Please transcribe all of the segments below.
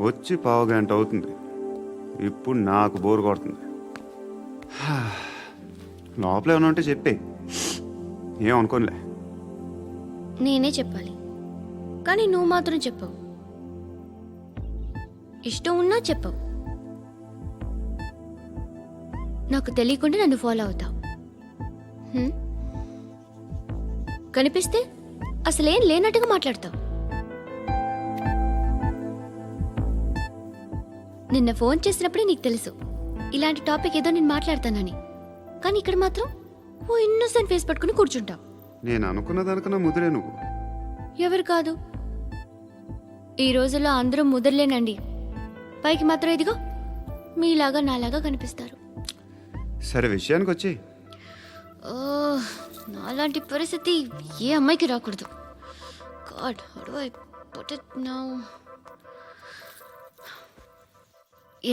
వచ్చి పావుగంట అవుతుంది. ఇప్పుడు నాకు బోర్ కొడుతుంది. లోపల ఏమైనా ఉంటే చెప్పే, ఏమనుకోనిలే. నేనే చెప్పాలి, కానీ నువ్వు మాత్రం చెప్పవు. ఇష్టం ఉన్నా చెప్పవు. నాకు తెలియకుండా నన్ను ఫాలో అవుతావు. కనిపిస్తే అసలేం లేనట్టుగా మాట్లాడతావు. నిన్న ఫోన్ చేసినప్పుడే నీకు తెలుసు ఇలాంటి టాపిక్ ఏదో నేను మాట్లాడతానని, కానీ ఇక్కడ మాత్రం ఓ ఇన్నోసెంట్ ఫేస్ పట్టుకుని కూర్చుంటావు. నేను అనుకున్న దానికన్నా ముదిరే నువ్వు. ఎవరు కాదు, ఈ రోజుల్లో అందరూ ముదరలేనండి. పైకి మాత్రం ఇదిగో మీలాగా నాలాగా కనిపిస్తారు. సరే విషయానికి వచ్చి, నాలాంటి పరిస్థితి ఏ అమ్మాయికి రాకూడదు. God, how do I put it now?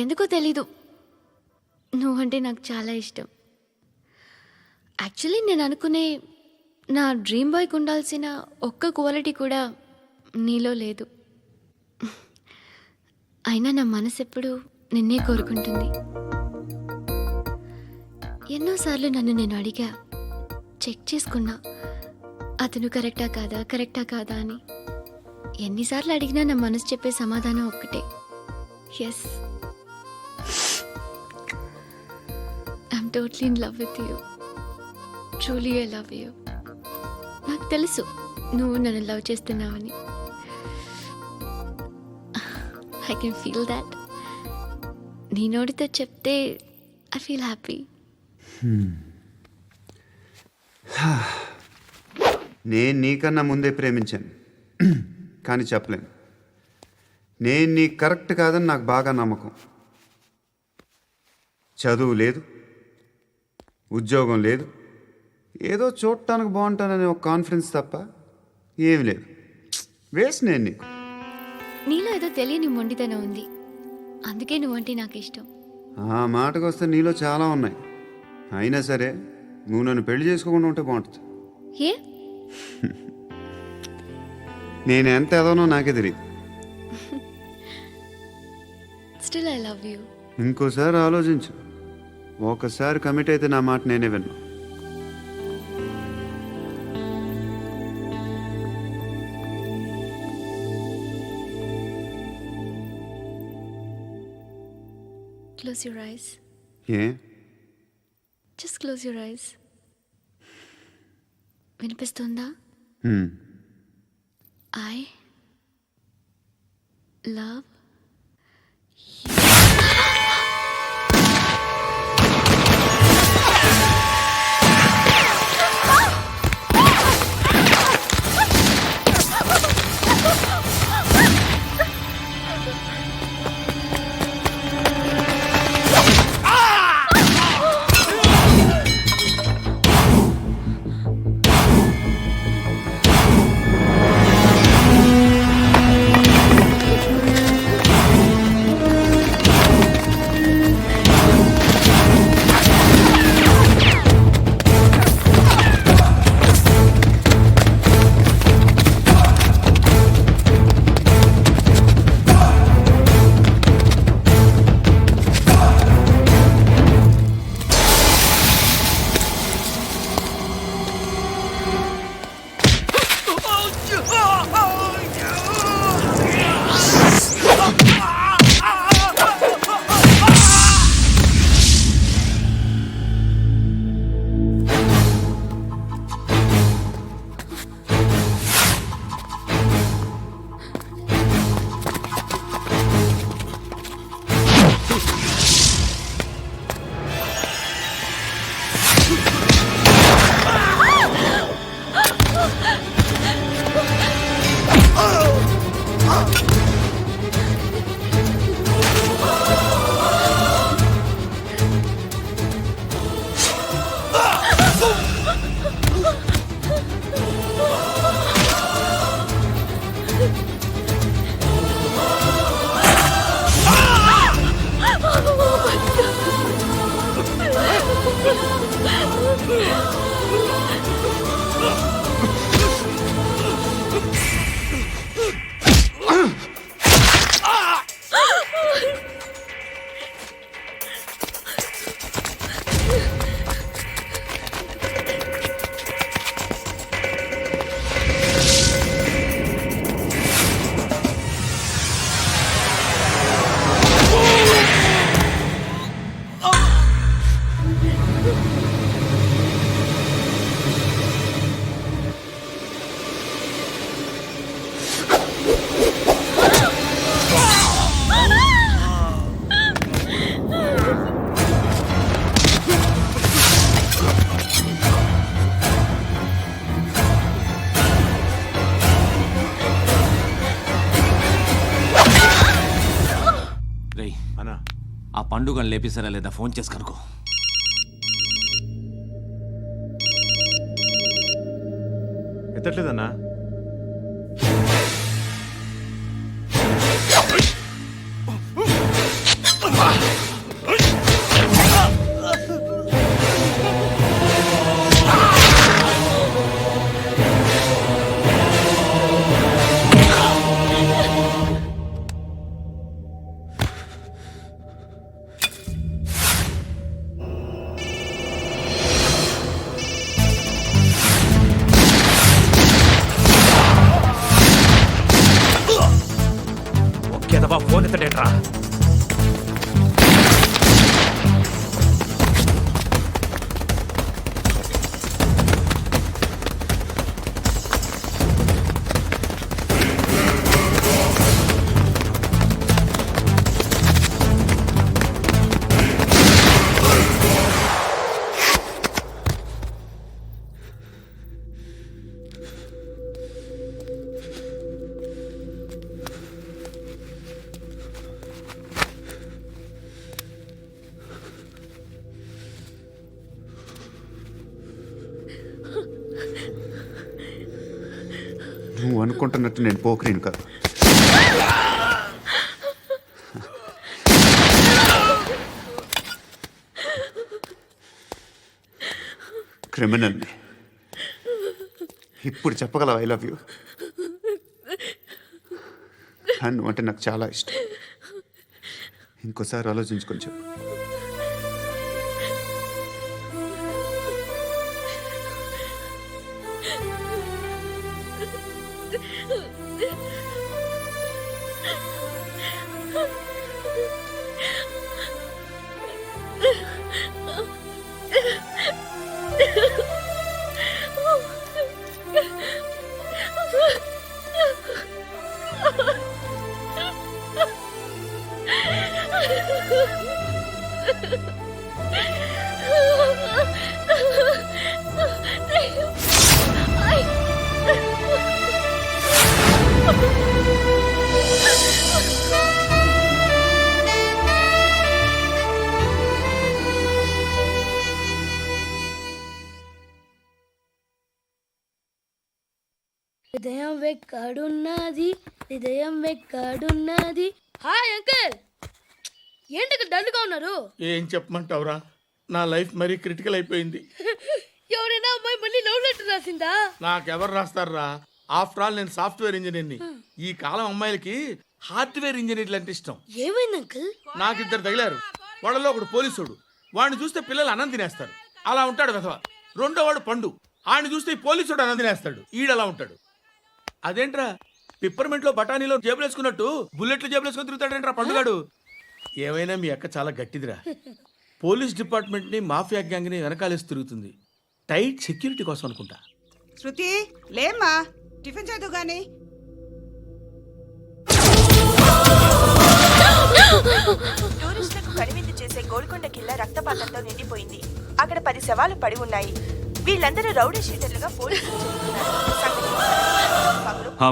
ఎందుకో తెలీదు, నువ్వంటే నాకు చాలా ఇష్టం. యాక్చువల్లీ నేను అనుకునే నా డ్రీమ్ బాయ్కి ఉండాల్సిన ఒక్క క్వాలిటీ కూడా నీలో లేదు. అయినా నా మనసు ఎప్పుడు నిన్నే కోరుకుంటుంది. ఎన్నోసార్లు నన్ను నేను అడిగా, చెక్ చేసుకున్నా అతను కరెక్టా కాదా అని. ఎన్నిసార్లు అడిగినా నా మనసు చెప్పే సమాధానం ఒక్కటే, yes, I'm totally in love with you. Truly I love you. నాకు తెలుసు నువ్వు నన్ను లవ్ చేస్తున్నావని. I can feel that. నీ నోటితో చెప్తే ఐ ఫీల్ హ్యాపీ. నేను నీకన్నా ముందే ప్రేమించాను, కానీ చెప్పలేను. నేను నీకు కరెక్ట్ కాదని నాకు బాగా నమ్మకం. చదువు లేదు, ఉద్యోగం లేదు, ఏదో చూడటానికి బాగుంటాననే ఒక కాన్ఫిడెన్స్ తప్ప ఏమి లేదు. వేస్ట్ నేను నీకు. నీలో ఏదో తెలియని మొండితనం ఉంది, అందుకే నువ్వంటే నాకు ఇష్టం. ఆ మాటకు వస్తే నీలో చాలా ఉన్నాయి. అయినా సరే నువ్వు నన్ను పెళ్లి చేసుకోకుండా ఉంటే బాగుంటుంది. ఏ? నేను ఎంత ఎదవనో నాకే తెలియదు. Still I love you. ఇంకోసారి ఆలోచించు. ఒకసారి కమిట్ అయితే నా మాట నేనే విన్నా. Close your eyes. A? Just close your eyes. వినిపిస్తుందా? I love అన్నా ఆ పండుగను లేపిస్తారా లేదా ఫోన్ చేసి కనుకో. ఎత్తట్లేదన్నా. ఒకేదవా ఫోన్ ఎత్తడేట్రా. నువ్వు అనుకుంటున్నట్టు నేను పోకరీని కాదు. క్రిమినల్ని. ఇప్పుడు చెప్పగలవు ఐ లవ్ యూ. నువ్వు అంటే నాకు చాలా ఇష్టం. ఇంకోసారి ఆలోచించుకొని చెప్పు. హృదయం వెక్కడున్నది, హృదయం వెక్కడున్నది. హాయ్ అంకుల్, ఏంటి డల్గా ఉన్నారు? ఏం చెప్పమంటావురా, నా లైఫ్ మరీ క్రిటికల్ అయిపోయింది. ఎవరైనా అమ్మాయి మళ్ళీ లవ్ లెటర్ రాసిందా? నాకెవరు రాస్తారా? ఆఫ్టర్ ఆల్ నేను సాఫ్ట్వేర్ ఇంజనీర్ని. ఈ కాలం అమ్మాయిలకి హార్డ్వేర్ ఇంజనీర్లు అంటే ఇష్టం. ఏమైంది అంకుల్? నాకు ఇద్దరు తగిలారు. వాళ్ళలో ఒకడు పోలీసుడు. వాడిని చూస్తే పిల్లలు అన్నం తినేస్తారు, అలా ఉంటాడు వెధవ. రెండో వాడు పండు. ఆడిని చూస్తే ఈ పోలీసుడు అన్నం తినేస్తాడు, ఈడలా ఉంటాడు. అదేంట్రా, పిప్పర్మెంట్లో బఠానీలో జేబులు వేసుకున్నట్టు బుల్లెట్లు జేబులు వేసుకుని తిరుగుతాడేంట్రా పండుగాడు. ఏమైనా మీ అక్క చాలా గట్టిదిరా. పోలీస్ డిపార్ట్మెంట్ని మాఫియా గ్యాంగ్ని వెనకాలేసి తిరుగుతుంది. టైట్ సెక్యూరిటీ కోసం అనుకుంటా. శృతి లేమ్మా, టిఫిన్ చేద్దు గాని. టూరిస్టులకు కనువిందు చేసే గోల్కొండ కిల్లా రక్తపాతంతో నిండిపోయింది. అక్కడ 10 శవాలు పడి ఉన్నాయి. వీళ్ళందరూ రౌడీ షీటర్లుగా పోలీసులు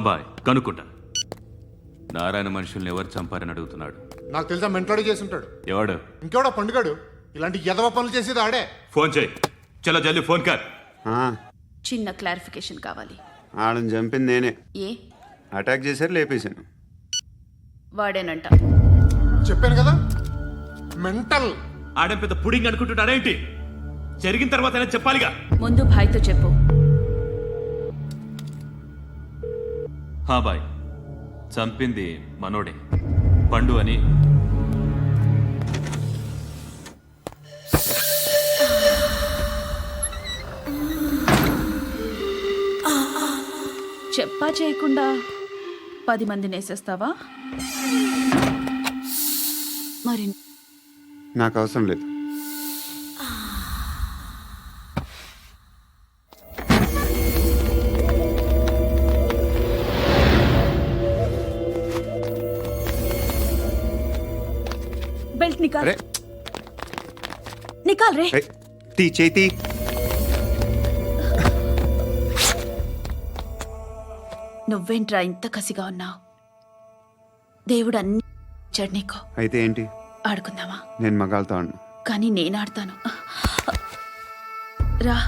బాయ్ కనుక్కుంటా. నారాయణ మనుషుల్ని ఎవరు చంపారని అడుగుతున్నాడు. నాకు తెలుసా, మెంటలాడి చేసి ఉంటాడు. ఎవడు? ఇంకెవడా పండుగాడు. ఇలాంటి ఎదవ పనులు చేసేది ఆడే. ఫోన్ చేయి. చలో జల్దీ ఫోన్ కర్. చిన్న క్లారిఫికేషన్ కావాలి. ఆడని చంపింది నేనే. ఏ? అటాక్ చేశారు, లేపేశాను. వాడేనంట. చెప్పాను కదా, మెంటల్. ఆడేం పెద్ద పుడింగ్ అనుకుంటున్నాడేంటి? జరిగిన తర్వాత అయినా చెప్పాలిగా. ముందు భాయ్తో చెప్పు. బాయ్, చంపింది మనోడే, పండు అని. చెప్పా చేయకుండా 10 మందిని వేసేస్తావా? మరి నాకు అవసరం లేదు. బెల్ట్ నికాల్. నికాల్ రే. తీ చేతి. నువ్వేంట్రా ఇంత కసిగా ఉన్నావు? దేవుడు అన్ని ఇచ్చాడు నీకు. అయితే ఏంటి? ఆడుకుందామా? నేను మగాళ్ళతో ఆడను. కానీ నేను ఆడతాను. రా.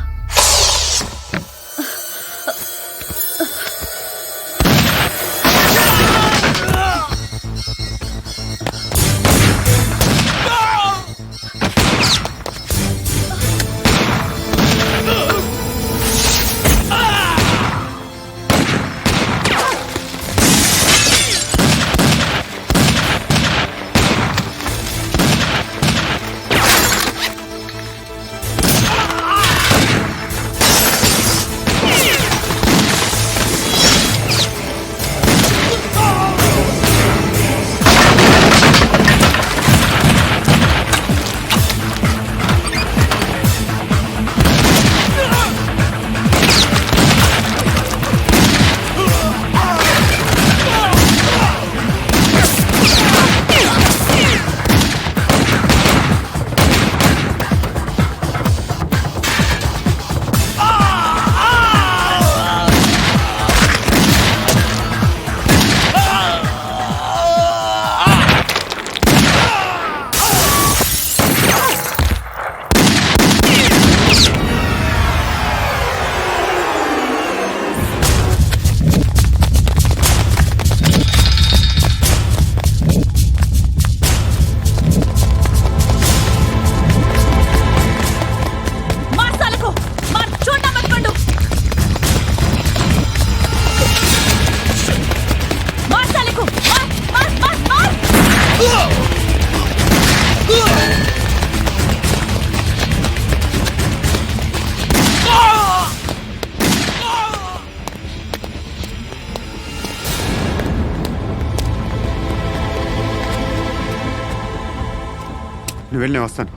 నువ్వు వెళ్ళి నేను వస్తాను.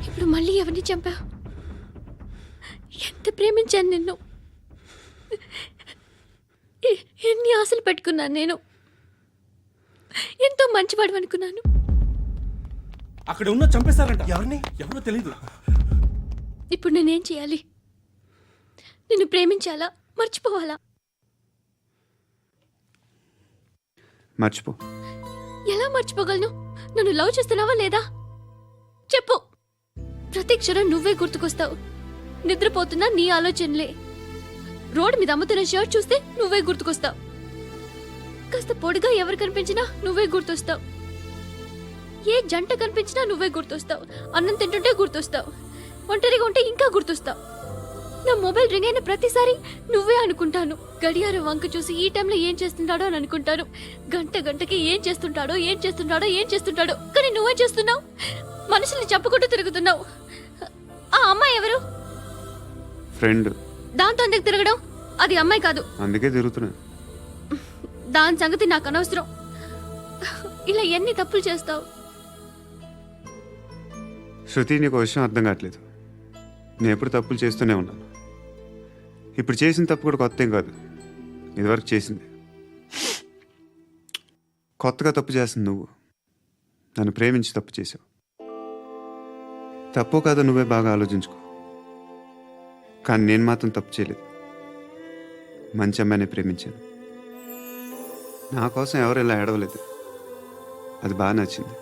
ఇప్పుడు మళ్ళీ ఎవరిని చంపా? ఎంత ప్రేమించాను నిన్ను, ఎన్ని ఆశలు పెట్టుకున్నాను నేను. ఎంతో మంచివాడు అనుకున్నాను. అక్కడ ఉన్న చంపేస్తారంట. ఎవరిని? ఎవరో తెలీదు. ఇప్పుడు నేనేం చేయాలి? నిన్ను ప్రేమించాలా, మర్చిపోవాలా? మర్చిపో. ఎలా మర్చిపోగలను? నన్ను లవ్ చేస్తున్నావా లేదా చెప్పు. ప్రతి క్షణం నువ్వే గుర్తుకొస్తావు. నిద్రపోతున్నా నీ ఆలోచనలే. రోడ్డు మీద అమ్ముతున్న షర్ట్ చూస్తే నువ్వే గుర్తుకొస్తావు. కాస్త పొడిగా ఎవరు కనిపించినా నువ్వే గుర్తొస్తావు. ఏ జంట కనిపించినా నువ్వే గుర్తొస్తావు. అన్నం తింటుంటే గుర్తొస్తావు. ఒంటరిగా ఉంటే ఇంకా గుర్తొస్తావు. నా మొబైల్ రింగ్ అయిన ప్రతిసారి నువ్వే అనుకుంటాను. గడియారం వంక చూసి ఈ టైంలో ఏం చేస్తుంటాడో అని అనుకుంటాను. గంట గంటకి ఏం చేస్తుంటాడో కానీ నువ్వే చేస్తున్నావు. మనుషుల్ని చెప్పుకుంటూ తిరుగుతున్నావు. ఆ అమ్మాయి ఎవరు? ఫ్రెండ్. దాంతో ఎందుకు తిరగడం? అది అమ్మాయి కాదు. అందుకే తిరుగుతున్నా. దాని సంగతి నాకు అనవసరం. ఇలా ఎన్ని తప్పులు చేస్తావు? శృతి, నీకు విషయం అర్థం కావట్లేదు. నేను ఎప్పుడు తప్పులు చేస్తూనే ఉన్నాను. ఇప్పుడు చేసిన తప్పు కూడా కొత్త ఏం కాదు, ఇదివరకు చేసింది. కొత్తగా తప్పు చేస్తుంది నువ్వు. నన్ను ప్రేమించి తప్పు చేసావు. తప్పో కాదో నువ్వే బాగా ఆలోచించుకో. కానీ నేను మాత్రం తప్పు చేయలేదు. మంచి అమ్మాయిని ప్రేమించాను. నా కోసం ఎవరు ఇలా ఏడవలేదు. అది బాగా నచ్చింది.